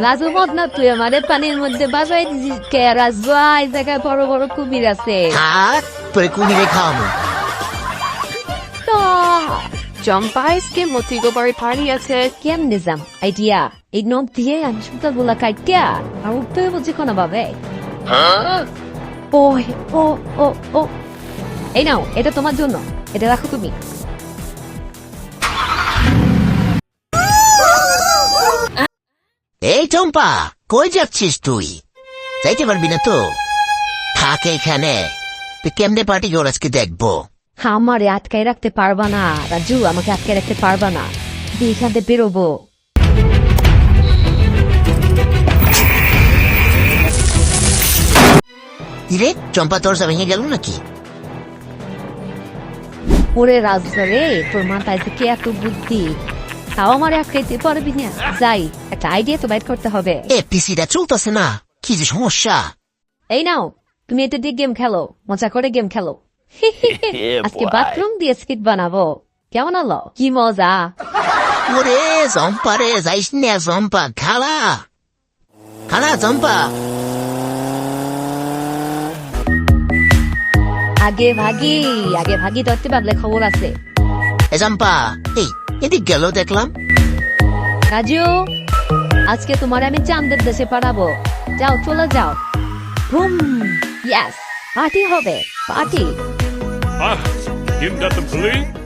রাজু মত না তুই আমাদের পানির মধ্যে বাজাই দিছিস কে রাজু এই জায়গায় বড় বড় কুমির আছে থাক তোরে কুমিরে খাওয়াবো। তো চম্পা আজকে মতিগো বাড়ি পানি আছে। কেমনে যাম আইডিয়া এই নখ দিয়ে আমি সুতা গুলা কাটিয়া আর উঠতে বুঝি কোনো ভাবে ও ও ও ও এই নাও এটা তোমার জন্য, এটা রাখো তুমি। এই চম্পা কই যাচ্ছিস তুই? যাইতে পারবি না তো? থাক এখানে, তুই কেমনে পার্টি কর আজকে দেখবো। আমারে আটকায় রাখতে পারবা না রাজু, আমাকে আটকায় রাখতে পারবা না, এখান থেকে বেরোবো। কিরে চম্পা দরজা ভেঙে গেল নাকি? ওরে রাজু রে, তোর মাথায় যে কে এত বুদ্ধি, তাও আমারে আটকাইতে পারবি না। যাই, একটা আইডিয়া তো বাইর করতে হবে। এ পিসিটা চলতেছে না, কি যে সমস্যা। এই নাও, তুমি এটা দিয়ে গেম খেলো, মজা করে গেম খেলো। আজকে বাথরুম দিয়ে স্কিট বানাবো, কেমন হলো? কি মজা। ওরে জম্পা রে, যাইস না জম্পা, খালা খালা জম্পা। আগে ভাগি ধরতে পারলে খবর আছে। এ জম্পা, এই এদিক গেল দেখলাম। রাজু, আজকে তোমার আমি চাঁদের দেশে পাঠাবো, যাও চলে যাও। বুম, ইয়েস, পার্টি হবে, party. Ah, you've got the police?